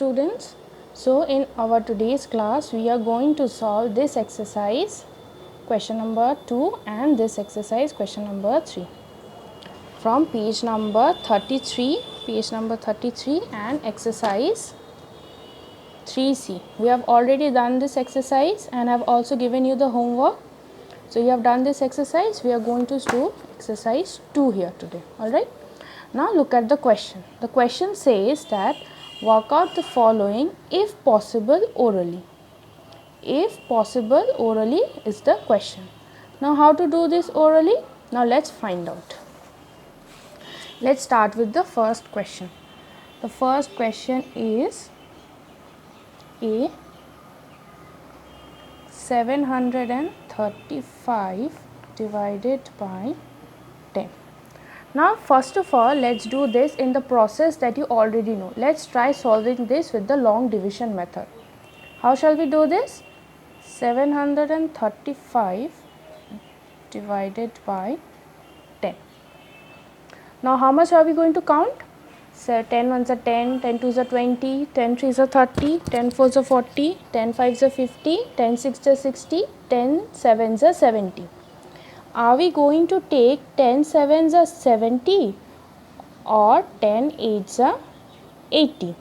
students. So in our today's class we are going to solve this exercise question number 2 and this exercise question number 3 from page number 33 and exercise 3C. We have already done this exercise and I have also given you the homework. So you have done this exercise. We are going to do exercise 2 here today. Alright. Now look at the question. The question says that work out the following if possible orally. If possible orally is the question. Now how to do this orally? Now let's find out. Let's start with the first question. The first question is a 735 divided by 10. Now first of all let's do this in the process that you already know. Let's try solving this with the long division method. How shall we do this? 735 divided by 10. Now how much are we going to count? So 10 ones are 10, 10 twos are 20, 10 threes are 30, 10 fours are 40, 10 fives are 50, 10 sixes are 60, 10 sevens are 70. Are we going to take 10 sevens are 70 or 10 eights are 80?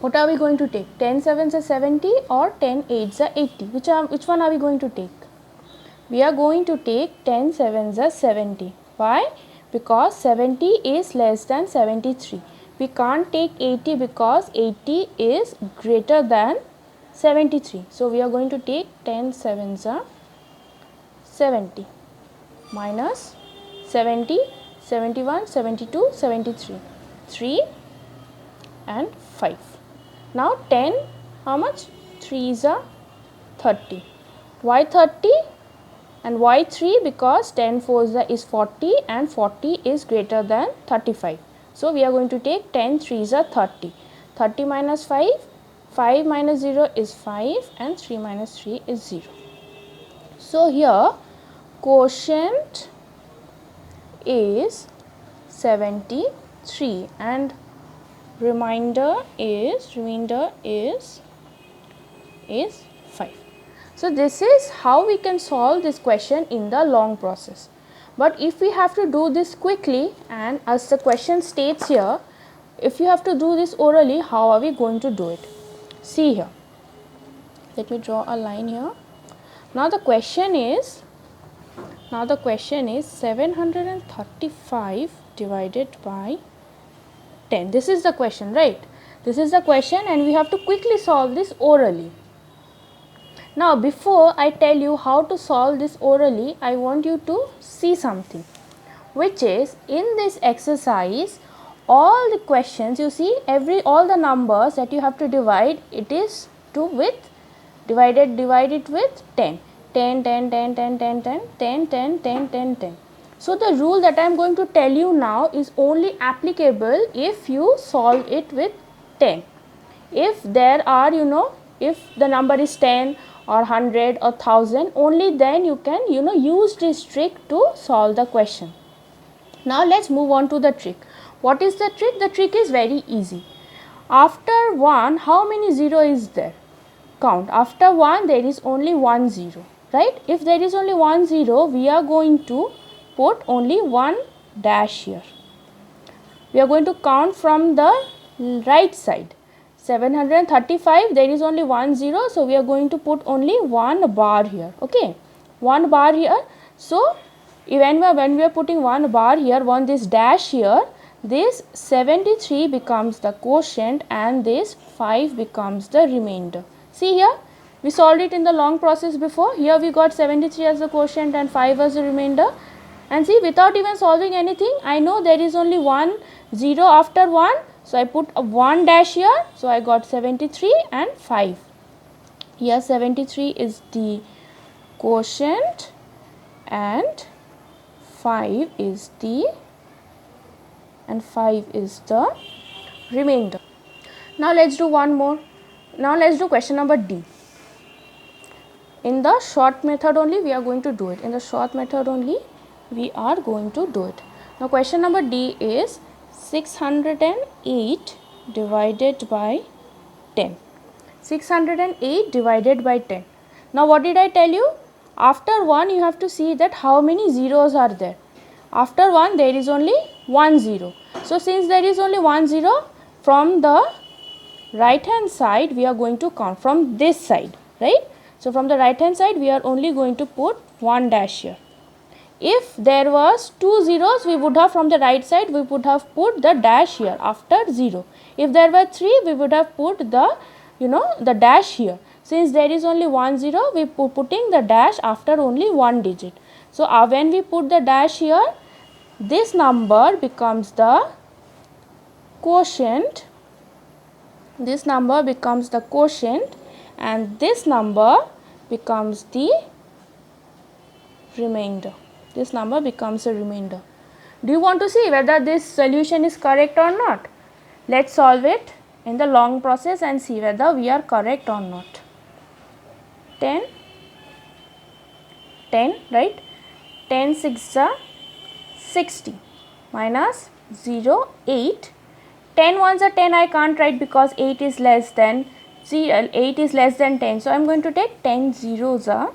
What are we going to take? 10 sevens are 70 or 10 eights are 80? Which one are we going to take? We are going to take 10 sevens are 70. Why? Because 70 is less than 73. We can't take 80 because 80 is greater than 73. So we are going to take 10 sevens are 70 minus 70, 71, 72, 73. 3 and 5. Now 10, how much? 3s are 30. Why 30? And why 3? Because 10 fours is 40 and 40 is greater than 35. So we are going to take 10 3s are 30. 30 minus 5, 5 minus 0 is 5 and 3 minus 3 is 0. So here quotient is 73 and remainder is 5. So this is how we can solve this question in the long process. But if we have to do this quickly, and as the question states here, if you have to do this orally, how are we going to do it? See here. Let me draw a line here. Now the question is 735 divided by 10. This is the question, right? This is the question and we have to quickly solve this orally. Now before I tell you how to solve this orally, I want you to see something, which is in this exercise all the questions you see, all the numbers that you have to divide, it is divide it with 10. 10, 10, 10, 10, 10, 10, 10, 10, 10, 10, 10. So the rule that I am going to tell you now is only applicable if you solve it with 10. If there are, if the number is 10 or 100 or 1000, only then you can, use this trick to solve the question. Now let's move on to the trick. What is the trick? The trick is very easy. After 1, how many 0 is there? Count. After 1, there is only 1 0, right? If there is only 1 0, we are going to put only one dash here. We are going to count from the right side. 735, there is only 1 0, so we are going to put only one bar here. Okay, one bar here. So when we are putting one bar here, this dash here, this 73 becomes the quotient and this 5 becomes the remainder. See here, we solved it in the long process before. Here we got 73 as the quotient and 5 as the remainder. And see, without even solving anything, I know there is only 1 0 after 1. So I put a 1 dash here. So I got 73 and 5. Here 73 is the quotient and 5 is the remainder. Now let's do one more. Now let's do question number D. In the short method only we are going to do it. In the short method only we are going to do it. Now question number D is 608 divided by 10. 608 divided by 10. Now what did I tell you? After 1 you have to see that how many zeros are there. After 1 there is only 1 0. So since there is only 1 0, from the right hand side we are going to count from this side, right? So from the right hand side we are only going to put 1 dash here. If there was 2 zeros, we would have from the right side we would have put the dash here after 0. If there were 3, we would have put the the dash here. Since there is only 1 0, we putting the dash after only one digit. So when we put the dash here, this number becomes the quotient. This number becomes the quotient, and this number becomes the remainder. This number becomes a remainder. Do you want to see whether this solution is correct or not? Let's solve it in the long process and see whether we are correct or not. 10, right? 10 6 are 60 minus 0, 8. 10 ones are 10, I can't write because 8 is less than 0, 8 is less than 10. So I am going to take 10 zeros are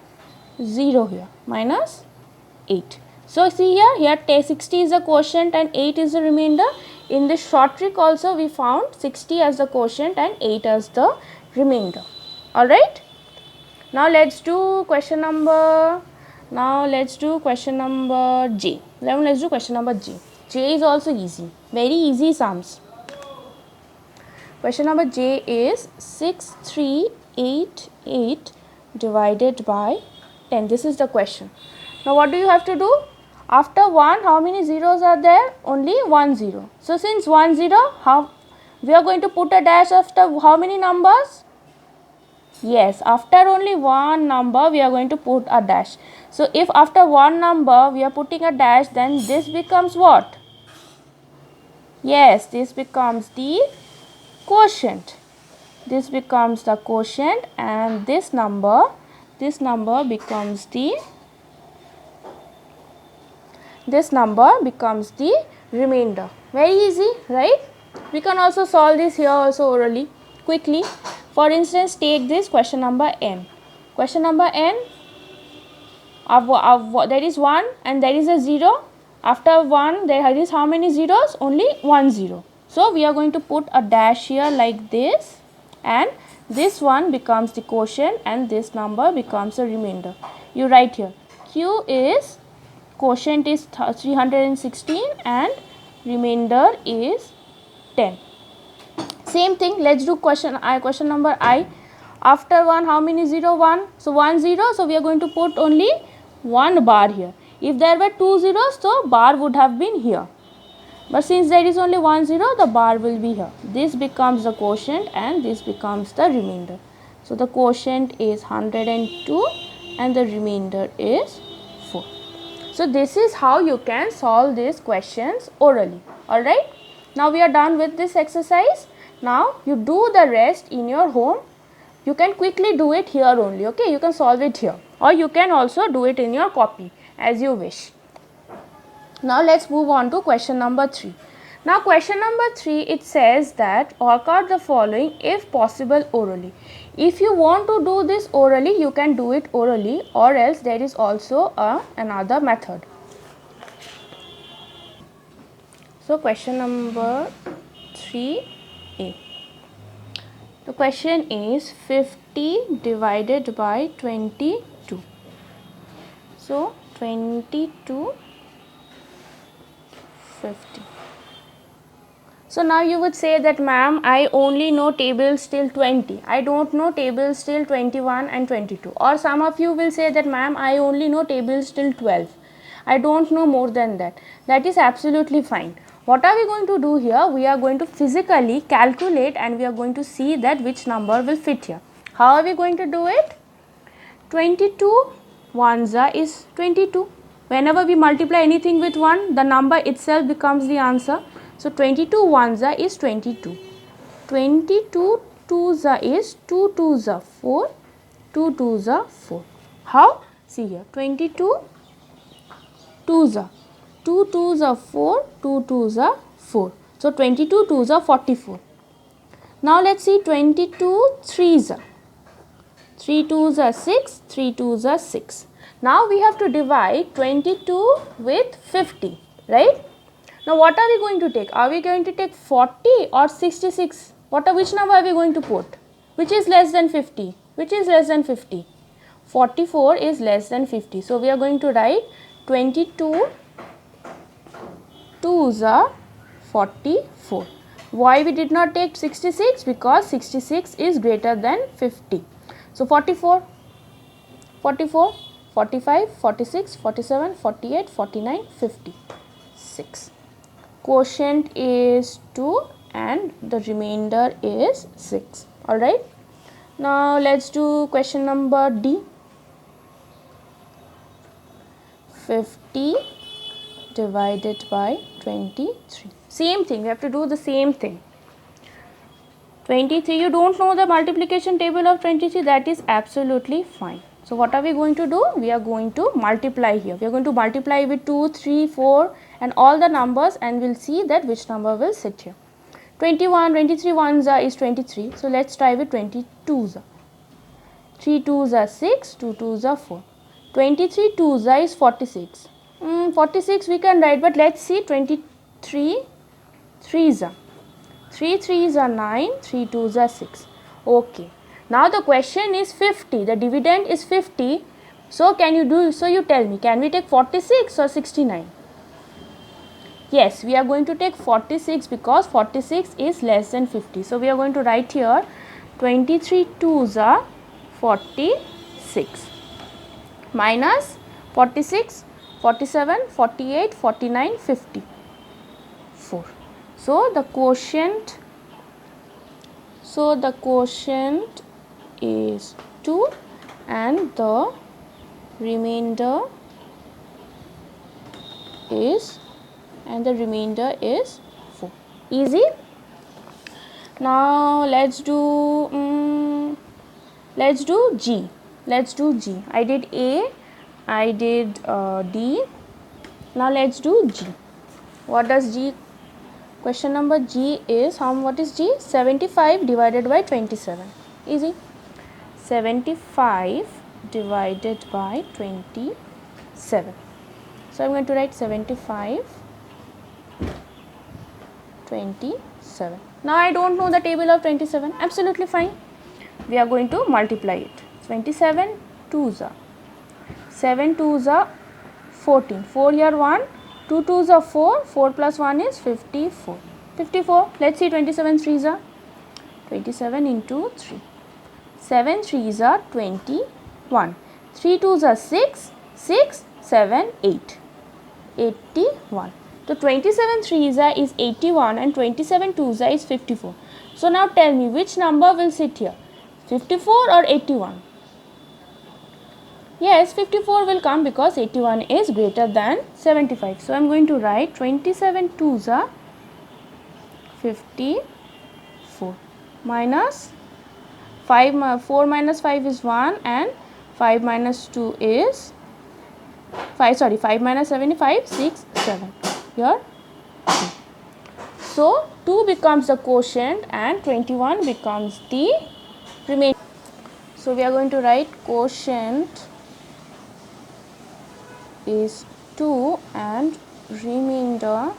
0 here minus 8. So see here 60 is the quotient and 8 is the remainder. In this short trick also we found 60 as the quotient and 8 as the remainder. Alright. Now let's do question number J. Now let's do question number J. J is also easy. Very easy sums. Question number J is 6388 divided by 10. This is the question. Now what do you have to do? After 1, how many zeros are there? Only 1 0. So since 1 0, we are going to put a dash after how many numbers? Yes, after only one number we are going to put a dash. So if after one number we are putting a dash, then this becomes what? Yes, this becomes the quotient. This becomes the quotient, and this number becomes the remainder. Very easy, right? We can also solve this here also orally quickly. For instance, take this question number n. Question number n, there is 1 and there is a 0. After 1 there is how many zeros? Only 1 0. So we are going to put a dash here like this, and this one becomes the quotient and this number becomes a remainder. You write here Q is quotient is 316 and remainder is 10. Same thing, let's do question number I. After 1, how many 0? 1. So 1 0, so we are going to put only 1 bar here. If there were 2 zeros, so bar would have been here. But since there is only 1 0, the bar will be here. This becomes the quotient and this becomes the remainder. So the quotient is 102 and the remainder is 4. So this is how you can solve these questions orally. Alright. Now we are done with this exercise. Now you do the rest in your home. You can quickly do it here only. Okay. You can solve it here, or you can also do it in your copy as you wish. Now let's move on to question number 3. Now question number 3, it says that work out the following if possible orally. If you want to do this orally, you can do it orally, or else there is also another method. So question number 3A. The question is 50 divided by 22. So 22 50. So now you would say that ma'am, I only know tables till 20. I don't know tables till 21 and 22. Or some of you will say that ma'am, I only know tables till 12. I don't know more than that. That is absolutely fine. What are we going to do here? We are going to physically calculate and we are going to see that which number will fit here. How are we going to do it? 22 1s is 22. Whenever we multiply anything with 1, the number itself becomes the answer. So 22 1s is 22. 22 2s is 2 2s 4. 2 2s 4. How? See here. 22 2s. 2 2s 4. 2 2s 4. So 22 2s 44. Now let's see 22 threes. 3 twos are 6, 3 twos are 6. Now we have to divide 22 with 50, right? Now what are we going to take? Are we going to take 40 or 66? Which number are we going to put? Which is less than 50? Which is less than 50? 44 is less than 50. So we are going to write 22 twos are 44. Why we did not take 66? Because 66 is greater than 50. So 44, 44, 45, 46, 47, 48, 49, 50. 6. Quotient is 2 and the remainder is 6. Alright. Now let's do question number D. 50 divided by 23. Same thing, we have to do the same thing. 23, you don't know the multiplication table of 23, that is absolutely fine. So what are we going to do? We are going to multiply here. We are going to multiply with 2, 3, 4 and all the numbers, and we'll see that which number will sit here. 21, 23 ones is 23. So let's try with 22s. 3 twos are 6, 2 twos are 4. 23 twos is 46. 46 we can write, but let's see 23 threes. 3 threes are 9, 3 twos are 6. Okay. Now the question is 50. The dividend is 50. So you tell me, can we take 46 or 69? Yes, we are going to take 46 because 46 is less than 50. So we are going to write here 23 twos are 46 minus 46, 47, 48, 49, 50. 4. So the quotient is 2 and the remainder is 4. Easy. Now let's do G. I did A, I did D. Now let's do G. What does G? Question number G is what is G? 75 divided by 27. Easy. 75 divided by 27. So I'm going to write 75, 27. Now I don't know the table of 27. Absolutely fine. We are going to multiply it. 27 twos are 7 twos are 14. 4 here 1. 2 twos are 4. 4 plus 1 is 54. 54. Let's see 27 threes are 27 into 3. 7 threes are 21. 3 twos are 6. 6, 7, 8. 81. So 27 threes are is 81 and 27 twos are is 54. So now tell me which number will sit here, 54 or 81? Yes, 54 will come because 81 is greater than 75. So I am going to write 27 twos are 54 minus 5, 4 minus 5 is 1 and 5 minus 2 is 5 minus 7 is 5, 6, 7. Here 2. So 2 becomes the quotient and 21 becomes the remainder. So we are going to write quotient is 2 and remainder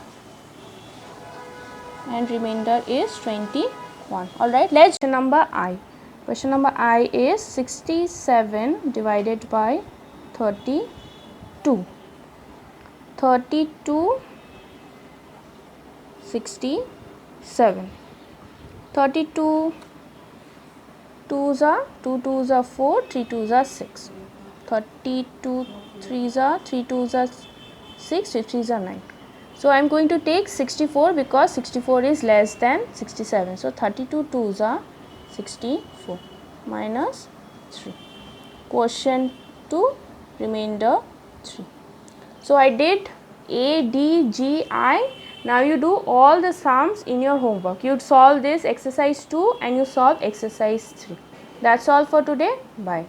is 21. Alright, let's question number I. Question number I is 67 divided by 32. 32, 67. 32 twos are 2 twos are 4, 3 twos are 6. 32 threes are 3 twos are 6, 3 threes are 9. So I am going to take 64 because 64 is less than 67. So 32 twos are 64 minus 3. Quotient 2, remainder 3. So I did A, D, G, I. Now you do all the sums in your homework. You solve this exercise 2 and you solve exercise 3. That's all for today. Bye.